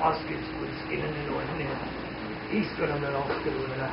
Askelskullskinen är nog ner. Iskarna med avskrivna.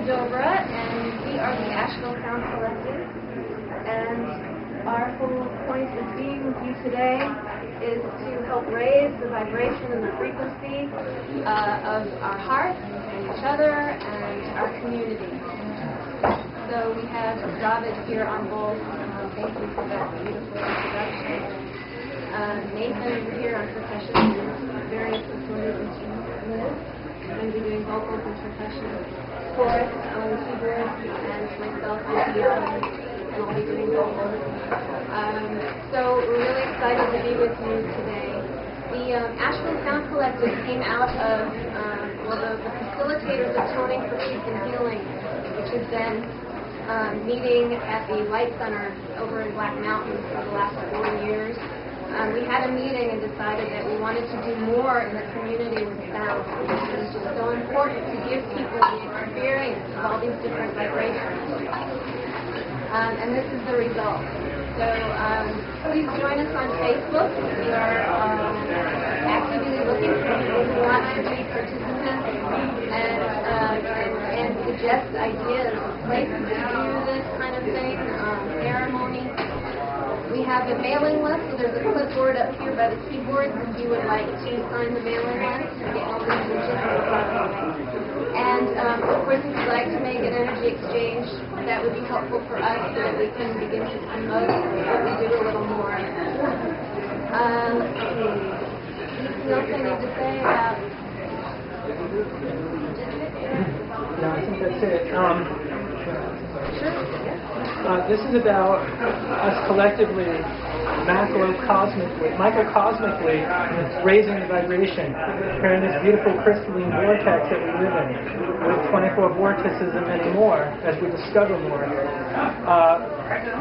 Dobra, and we are the Asheville Sound Collective. And our whole point of being with you today is to help raise the vibration and the frequency of our hearts and each other and our community. So we have David here on both. Thank you for that beautiful introduction. Nathan over here on percussion and various assorted instruments. I'm going to be doing vocals and percussion. Chorus on keyboard, and myself on piano, and I'll be doing vocals. So we're really excited to be with you today. The Asheville Sound Collective came out of the facilitators of Toning for Peace and Healing, which has been meeting at the Light Center over in Black Mountain for the last 4 years. We had a meeting and decided that we wanted to do more in the community with sound. It was just so important to give people the experience of all these different vibrations. And this is the result. So please join us on Facebook. We are actively looking for people who want to be participants and suggest ideas of places to do this kind of thing, ceremony. We have a mailing list, so there's a clipboard up here by the keyboard if you would like to sign the mailing list and get all the messages. And of course, if you'd like to make an energy exchange, that would be helpful for us so that we can begin to promote what we do a little more. Let's see. Anything else I need to say about? No, I think that's it. Sure. This is about us collectively, microcosmically raising the vibration here in this beautiful crystalline vortex that we live in, with 24 vortices and many more as we discover more.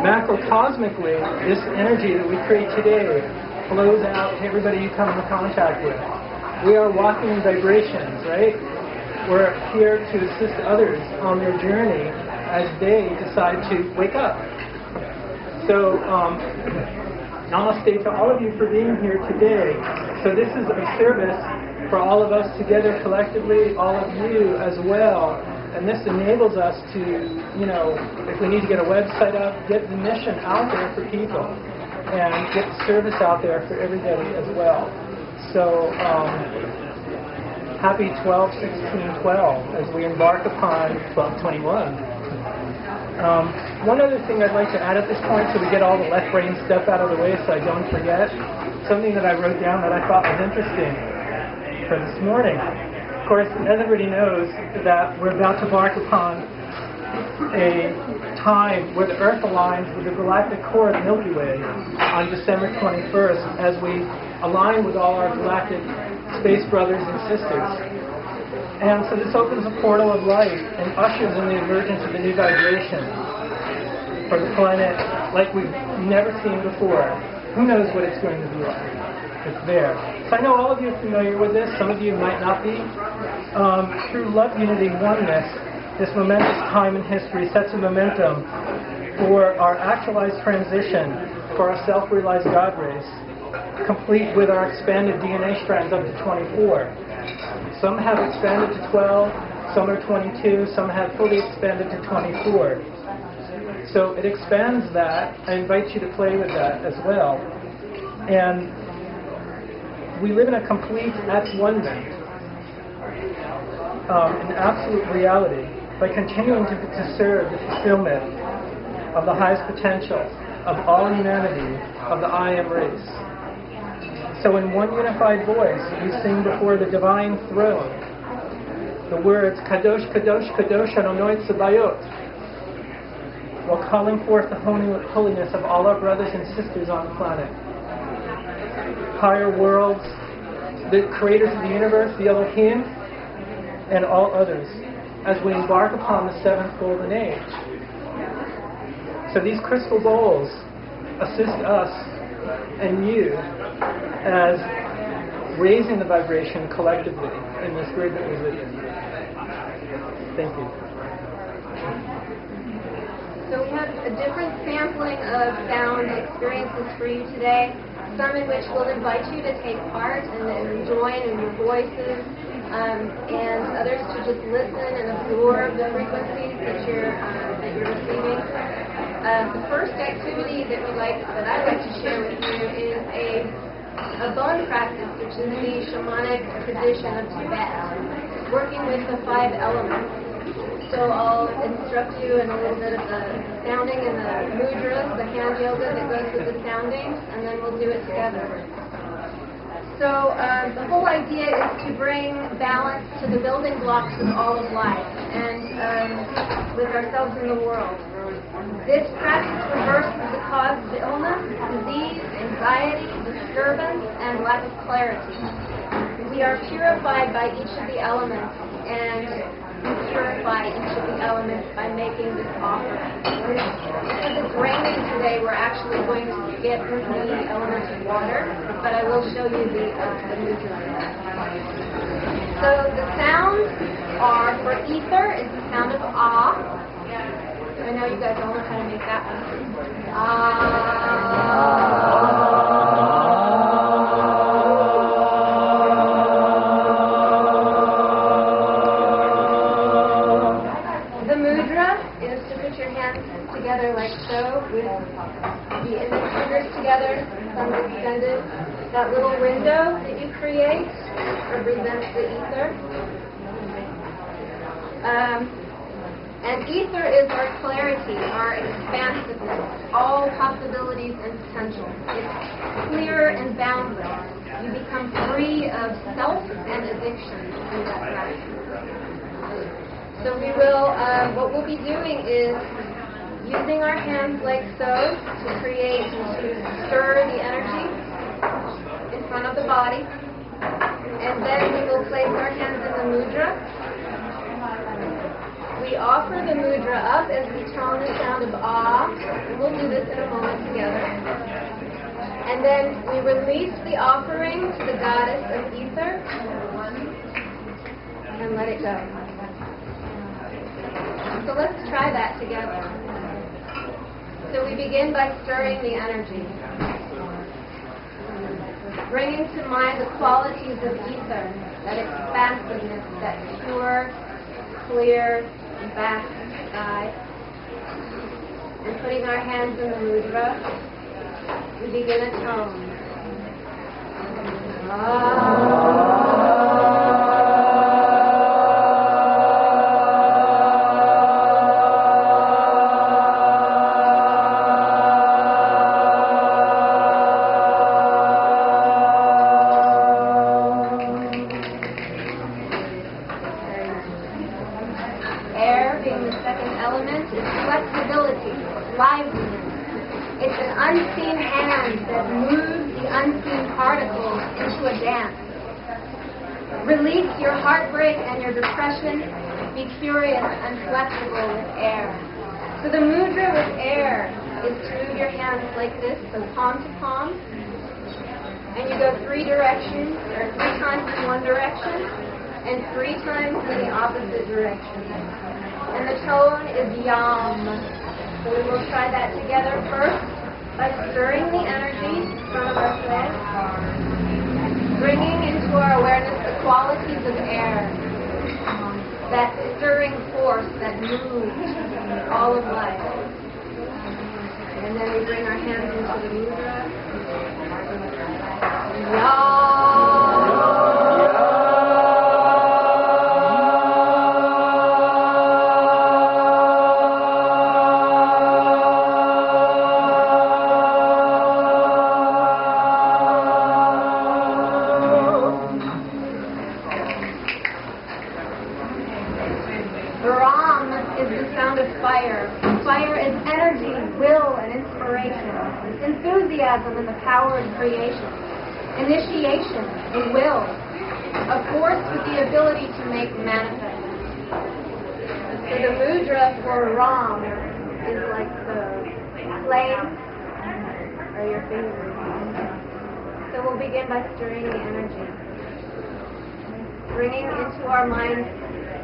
Macrocosmically, this energy that we create today flows out to everybody you come into contact with. We are walking vibrations, right? We're here to assist others on their journey as they decide to wake up. So, namaste to all of you for being here today. So this is a service for all of us together collectively, all of you as well. And this enables us to, if we need to get a website up, get the mission out there for people and get the service out there for everybody as well. So, happy 12/16/12 as we embark upon 12/21. One other thing I'd like to add at this point, so we get all the left brain stuff out of the way so I don't forget, something that I wrote down that I thought was interesting for this morning. Of course, everybody knows that we're about to embark upon a time where the Earth aligns with the galactic core of the Milky Way on December 21st as we align with all our galactic space brothers and sisters. And so this opens a portal of light and ushers in the emergence of a new vibration for the planet like we've never seen before. Who knows what it's going to be like? It's there. So I know all of you are familiar with this. Some of you might not be. Through love, unity, oneness, this momentous time in history sets a momentum for our actualized transition for our self-realized God race, complete with our expanded DNA strands up to 24. Some have expanded to 12, some are 22, some have fully expanded to 24. So it expands that. I invite you to play with that as well. And we live in a complete at-one-ment, in absolute reality, by continuing to serve the fulfillment of the highest potential of all humanity, of the I Am race. So in one unified voice, we sing before the divine throne the words Kadosh, Kadosh, Kadosh Adonai Tzebayot, while calling forth the holiness of all our brothers and sisters on the planet. Higher worlds, the creators of the universe, the Elohim, and all others, as we embark upon the seventh golden age. So these crystal bowls assist us and you as raising the vibration collectively in this grid that we live in. Thank you. So we have a different sampling of sound experiences for you today, some in which we'll invite you to take part and join in your voices. and others to just listen and absorb the frequencies that you're receiving. The first activity that I'd like to share with you is a bone practice, which is the shamanic tradition of Tibet, working with the 5 elements. So I'll instruct you in a little bit of the sounding and the mudras, the hand yoga that goes with the sounding, and then we'll do it together. So the whole idea is to bring balance to the building blocks of all of life and with ourselves in the world. This practice reverses the cause of illness, disease, anxiety, disturbance, and lack of clarity. We are purified by each of the elements, and we purify each of the elements by making this offering. Because it's raining today, we're actually going to skip the element of water, but I will show you the mudra. So the sounds are, for ether, is the sound of ah. I know you guys all know how to make that one. The mudra is to put your hands together like so, with the index fingers together, thumbs extended. That little window that you create represents the ether. And ether is our clarity, our expansiveness, all possibilities and potential. It's clear and boundless. You become free of self and addiction through that practice. So we will, what we'll be doing is using our hands like so to stir the energy in front of the body. And then we will place our hands in the mudra. We offer the mudra up as we tone the sound of ah, and we'll do this in a moment together. And then we release the offering to the goddess of ether and let it go. So let's try that together. So we begin by stirring the energy, bringing to mind the qualities of ether, that expansiveness, that pure, clear, vast sky. And putting our hands in the mudra, we begin a tone. Unseen hand that moves the unseen particles into a dance. Release your heartbreak and your depression. Be curious and flexible with air. So the mudra with air is to move your hands like this, so palm to palm. And you go 3 directions, or 3 times in one direction, and 3 times in the opposite direction. And the tone is yam. So we will try that together first, by stirring the energy in front of our head, bringing into our awareness the qualities of air, that stirring force that moves all of life. And then we bring our hands into the mudra. Enthusiasm and the power of creation. Initiation, a will. A force with the ability to make manifest. So the mudra for Ram is like the flame or your fingers. So we'll begin by stirring the energy. Bringing into our minds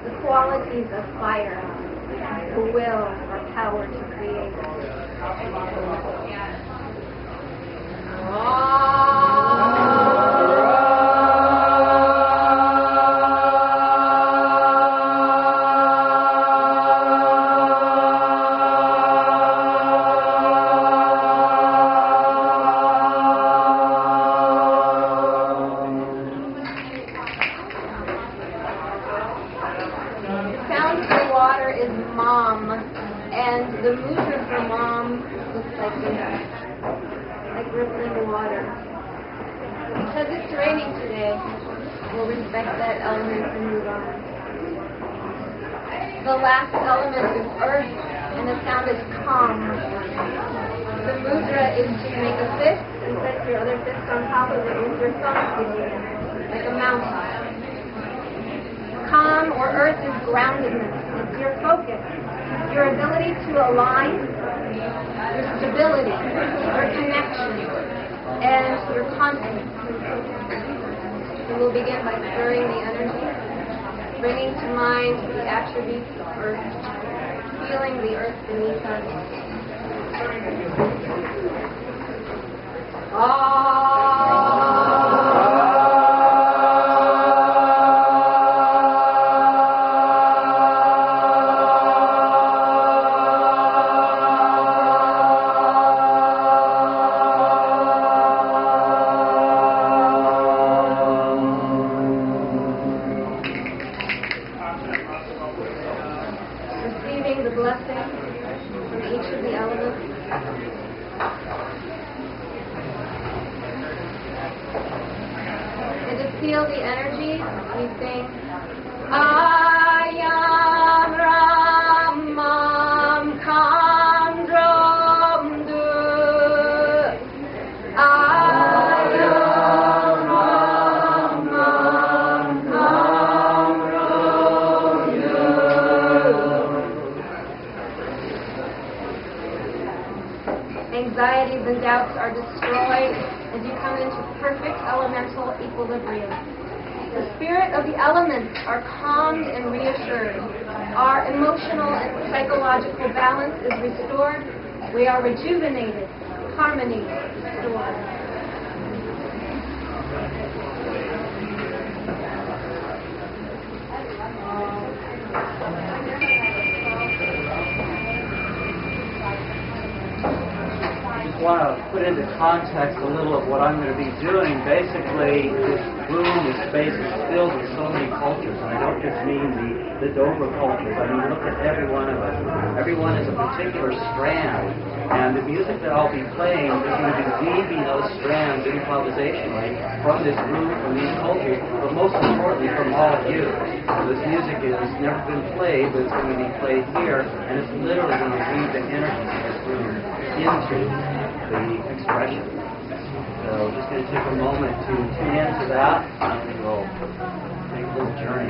the qualities of fire, the will or power to create. training today, we'll respect that element and move on. The last element is earth, and the sound is calm. The mudra is to make a fist and set your other fist on top of it with your thumbs together, like a mountain. Calm or earth is groundedness. It's your focus, your ability to align, your stability, your connection, and your confidence. So we'll begin by stirring the energy, bringing to mind the attributes of earth, feeling the earth beneath us. Receiving the blessing from each of the elements. And to feel the energy, we sing Ayam Ramam Kandram Du Ayam Ramam Kandram Du. Anxieties and doubts are destroyed as you come into perfect elemental equilibrium. The spirit of the elements are calmed and reassured. Our emotional and psychological balance is restored. We are rejuvenated. Harmony restored. I want to put into context a little of what I'm going to be doing. Basically, this room, this space is filled with so many cultures, and I don't just mean the Dobra culture, but I mean look at every one of us. Everyone is a particular strand, and the music that I'll be playing is going to be weaving those strands improvisationally from this room, from these cultures, but most importantly from all of you. So this music has never been played, but it's going to be played here, and it's literally going to weave the energy of this room into the expression. So just going to take a moment to tune into that, and we'll take a little journey.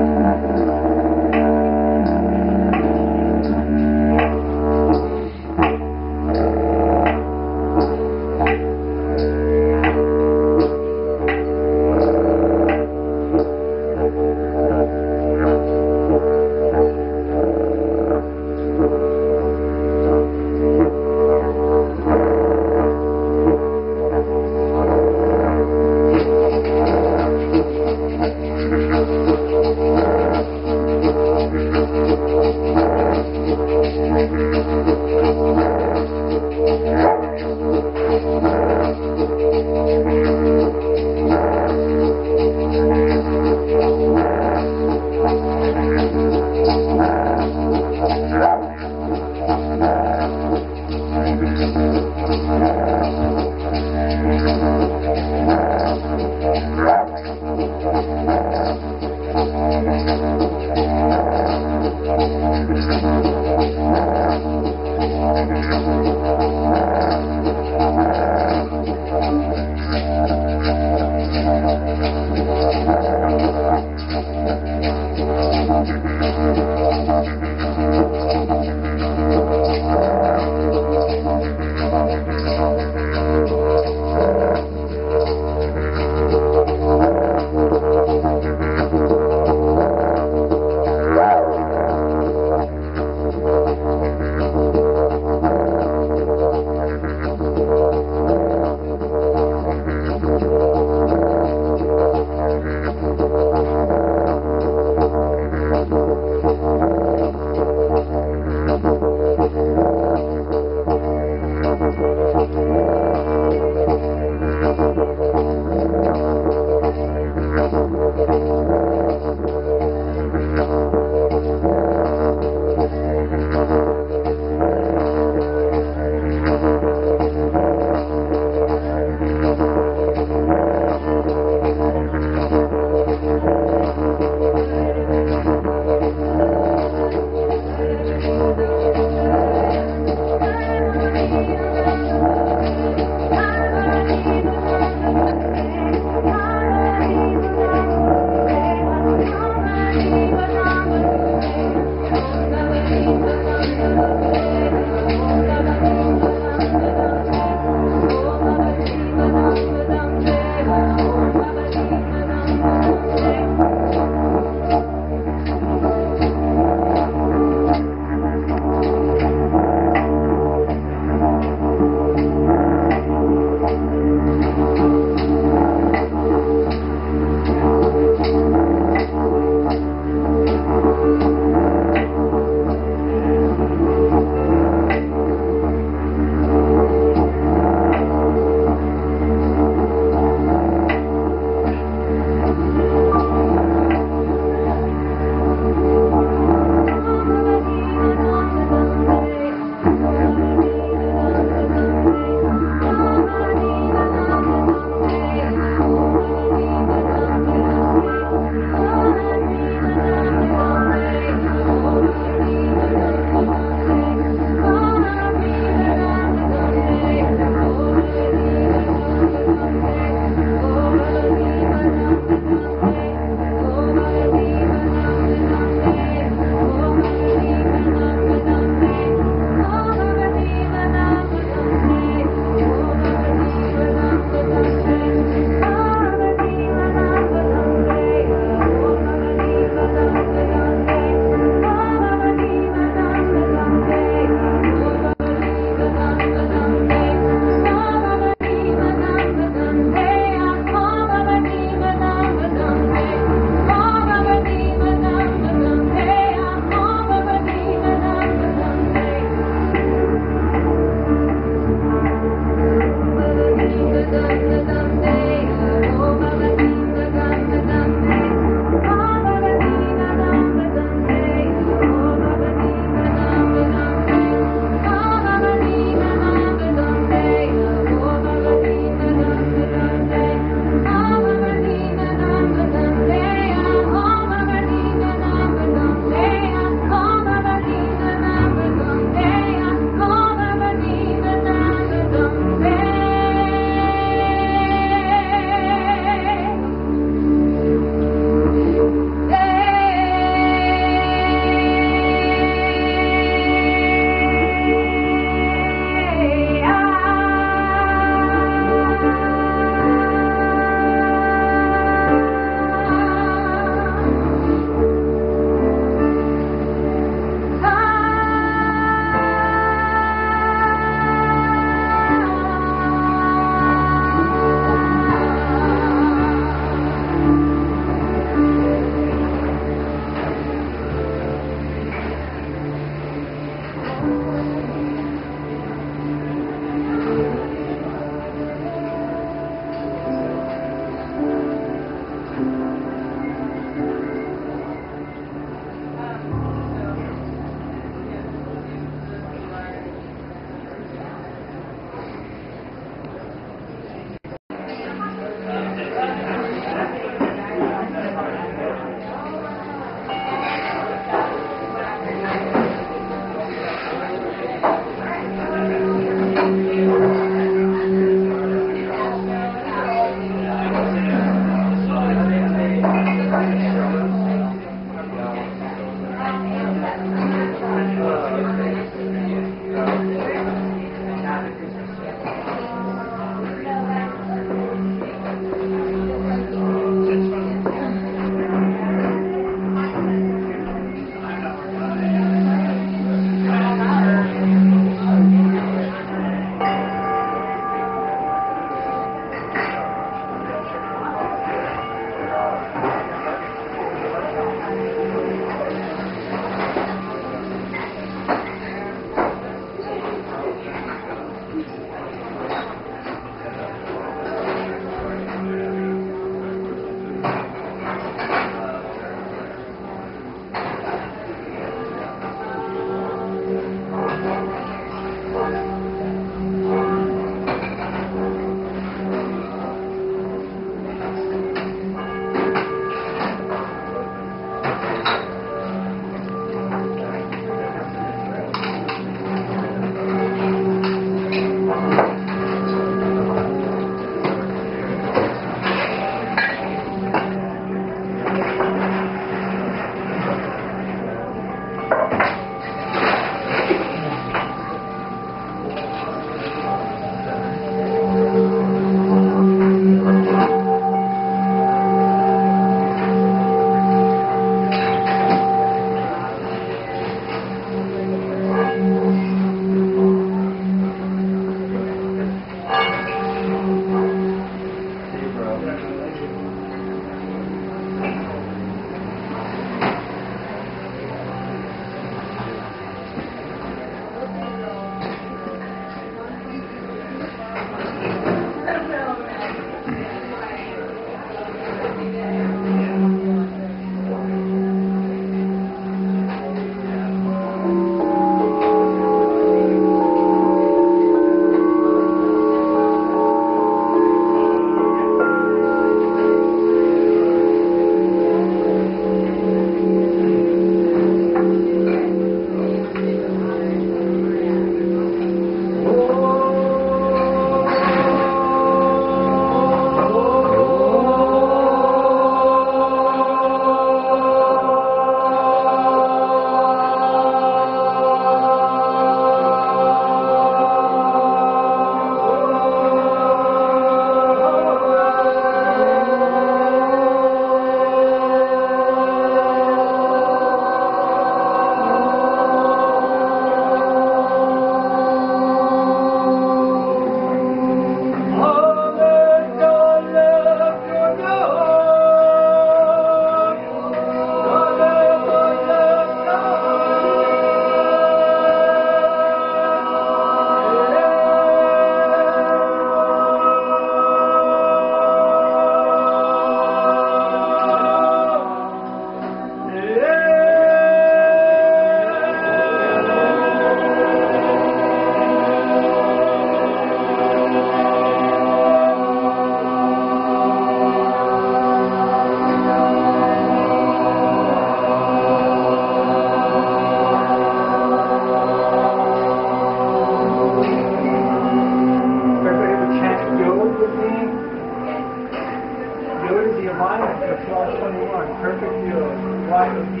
The Flaw 21, perfect view, wide of the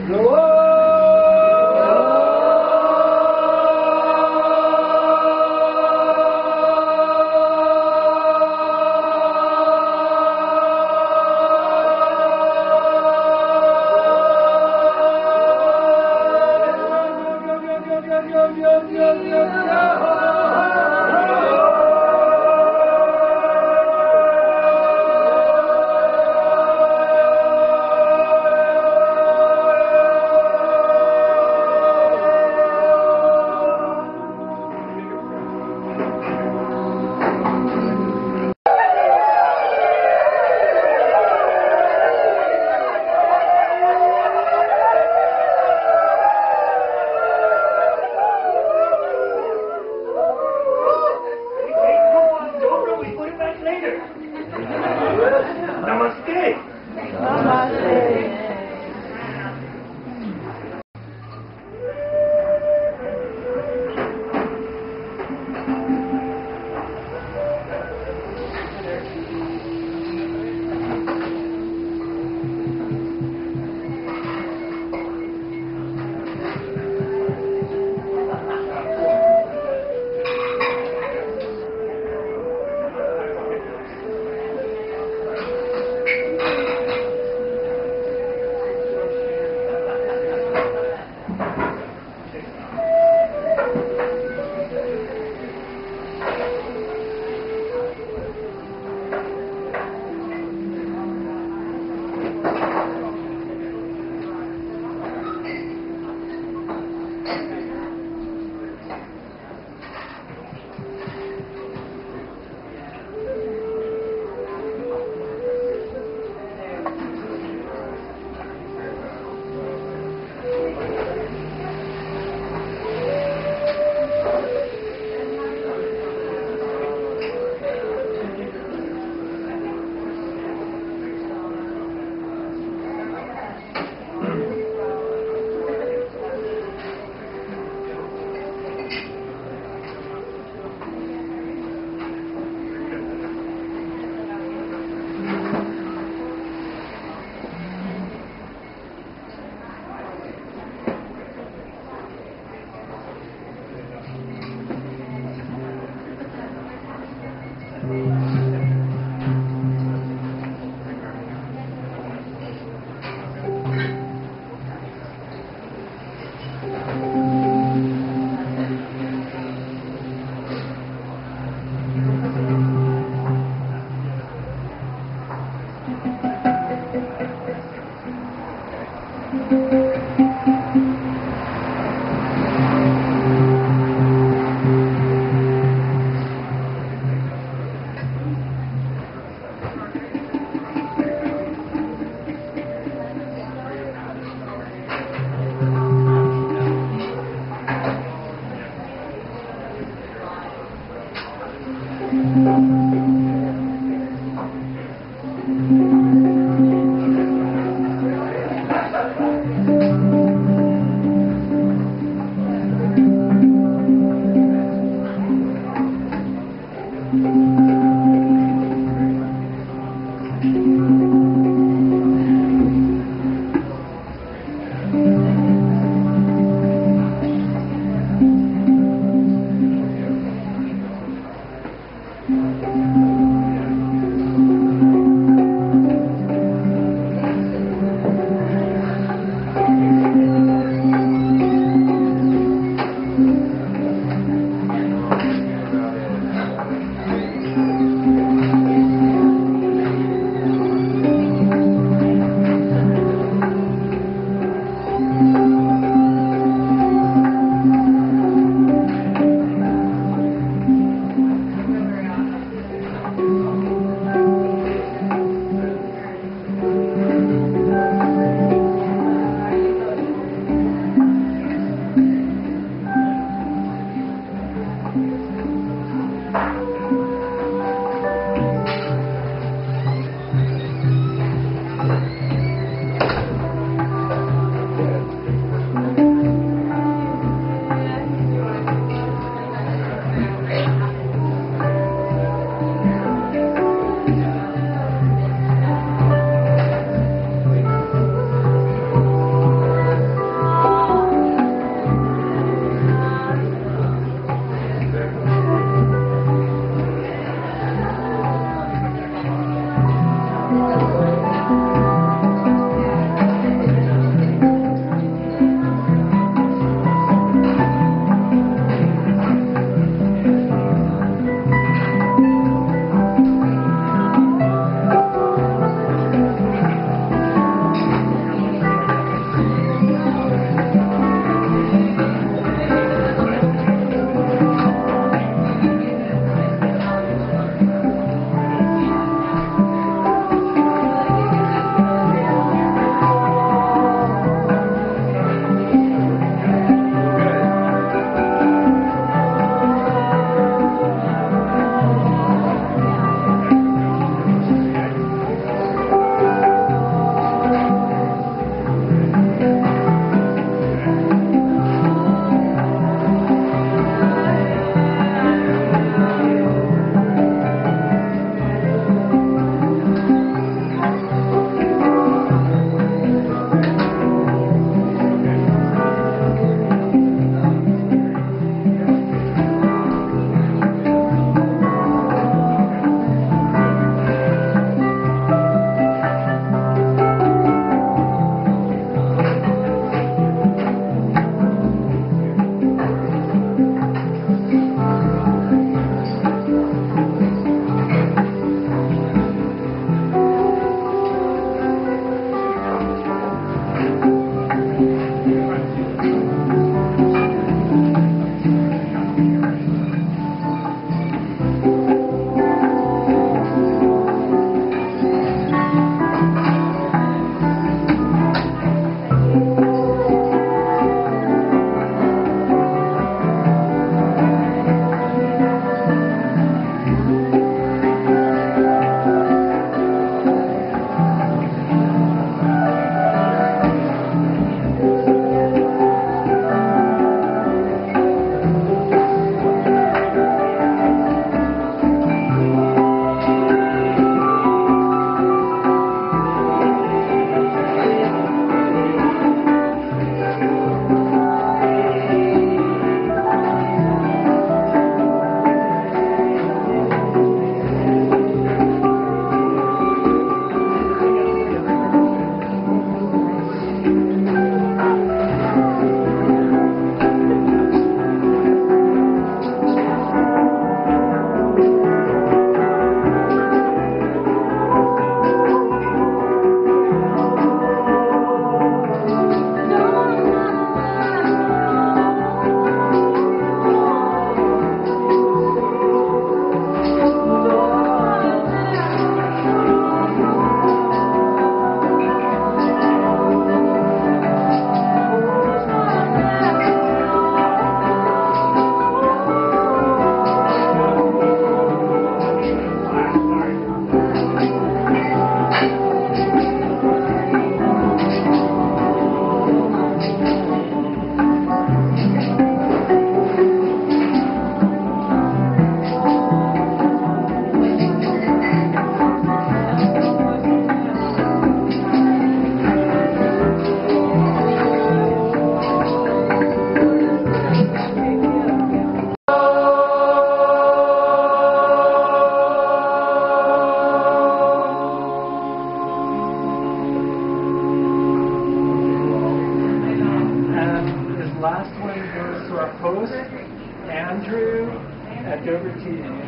Go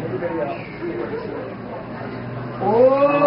Everybody else. Oh!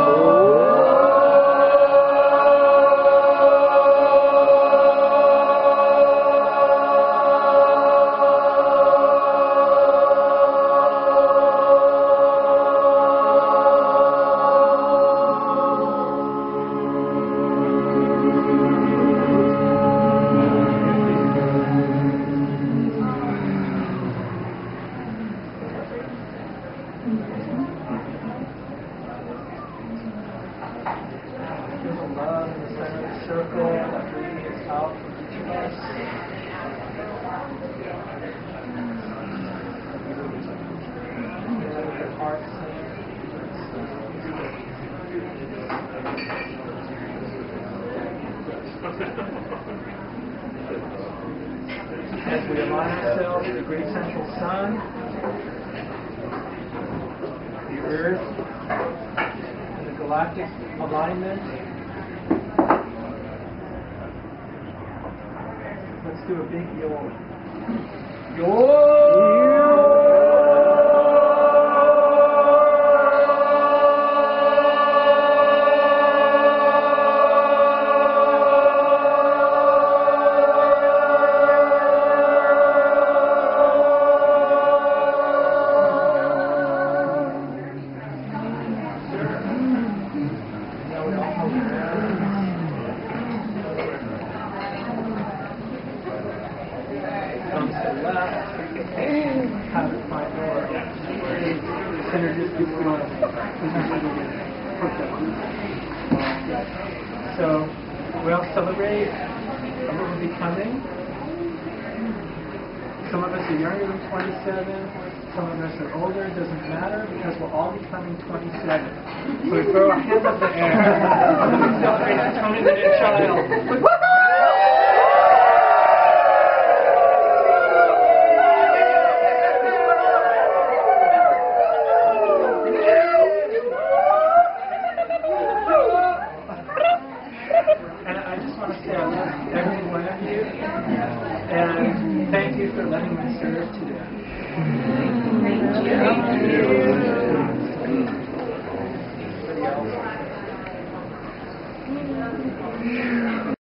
As we align ourselves with the great central sun, the earth, and the galactic alignment, let's do a big yawn. Yawn! So we'll celebrate what will be coming. Some of us are younger than 27, some of us are older, it doesn't matter because we'll all be coming 27. So we throw our hands up in the air and we celebrate becoming the new child. Thank you for letting me serve today. Thank you.